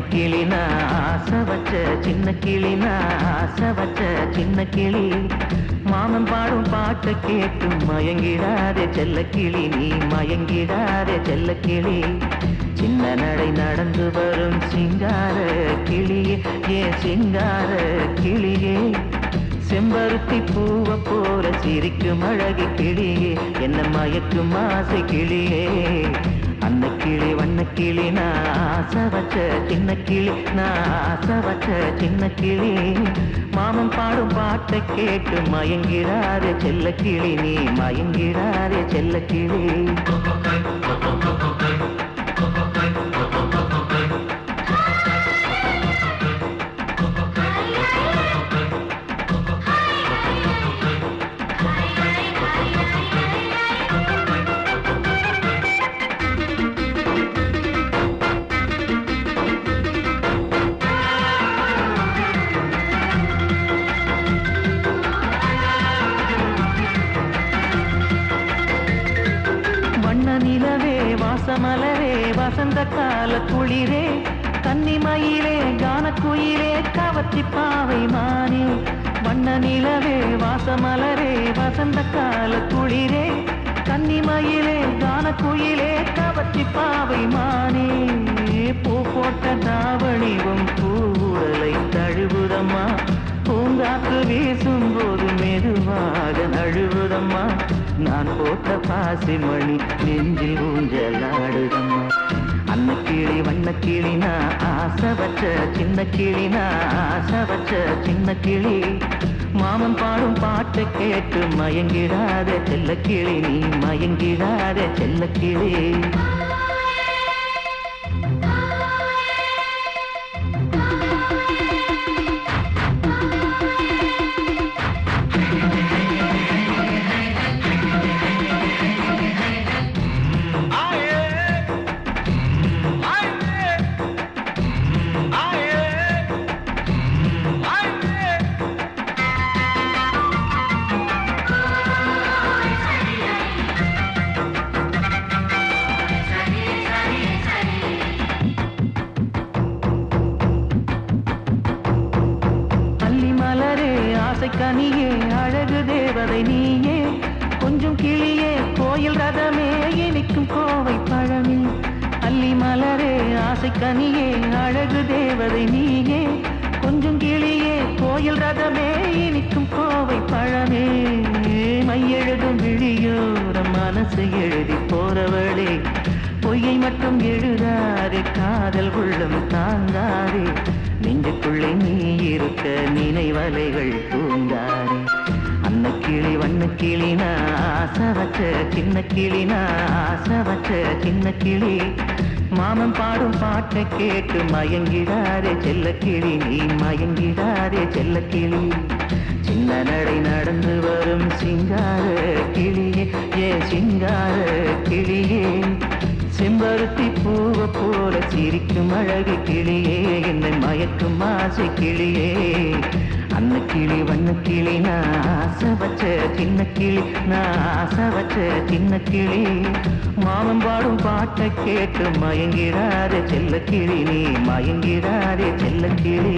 கிளி நான் ஆசை வச்ச சின்ன கிளி நான் ஆசை வச்ச சின்ன கிளி மாமன் பாடும் பாட்டை கேட்டு மயங்கிடாதே செல்ல கிளி நீ மயங்கிடாதே செல்ல கிளி சின்ன நடை நடந்து வரும் சிங்கார கிளியே ஏன் சிங்கார கிளியே செம்பருத்தி பூவ போல சிரிக்கும் அழகு கிளியே என்ன மயக்கும் ஆசை கிளியே அன்ன கிளி வண்ண கிளி நான் ஆசை வச்ச சின்ன கிளி நான் ஆசை வச்ச சின்ன கிளி மாமன் பாடும் பாட்டை கேட்டு மயங்கிறாரே செல்ல கிளி நீ மயங்கிறாரே செல்ல கிளி நிலவே வாசமலரே வசந்த கால குளிரே கன்னிமயிலே கானக்குயிலே கவர்ச்சி பாவை மானே வண்ண நிலவே வாசமலரே வசந்த கால குளிரே கன்னிமயிலே கானக்குயிலே கவர்ச்சி பாவை மானே பூ போட்ட தாவணிவும் பூவுடலை தழுவுதம்மா பூங்காற்று வீசும் போது மெதுவாக நழுவுதம்மா நான் போட்ட பாசி மணி நெஞ்சில் ஊஞ்சலாடுதம்மா அன்ன கிளி வண்ண கிளி நான் ஆசை வச்ச சின்ன கிளி நான் ஆசை வச்ச சின்ன கிளி மாமன் பாடும் பாட்டை கேட்டு மயங்கிடாதே செல்ல கிளி நீ மயங்கிடாதே செல்ல கிளி கனியே அழகு தேவதை நீயே கொஞ்சம் கிளியே கோயில் ரதமே இனிக்கும் கோவை பழமே அல்லி மலரே ஆசை கனியே அழகு தேவதை நீயே கொஞ்சம் கிளியே கோயில் ரதமே இனிக்கும் கோவை பழமே மையெழுதும் விழியோரம் மனசு எழுதி போறவளே பொய்யை மட்டும் எழுதாதே காதல் உள்ளம் தாங்காதே நெஞ்சுக்குள்ளே நீ இருக்க நினைவலைகள் தூங்காதே அன்ன கிளி வண்ண கிளி நான் ஆசை வச்ச சின்ன கிளி நான் ஆசை வச்ச சின்ன கிளி மாமன் பாடும் பாட்டை கேட்டு மயங்கிடாதே செல்ல கிளி நீ மயங்கிடாதே செல்ல கிளி சின்ன நடை நடந்து வரும் சிங்கார கிளியே ஏ சிங்கார கிளியே செம்பருத்தி பூவ போல சிரிக்கும் அழகு கிளியே என்னை மயக்கும் ஆசை கிளியே அன்ன கிளி வண்ண கிளி நான் ஆசை வச்ச சின்ன கிளி நான் ஆசை வச்ச சின்ன கிளி மாமன் பாடும் பாட்டை கேட்டு மயங்கிடாதே செல்ல கிளி நீ மயங்கிடாதே செல்ல கிளி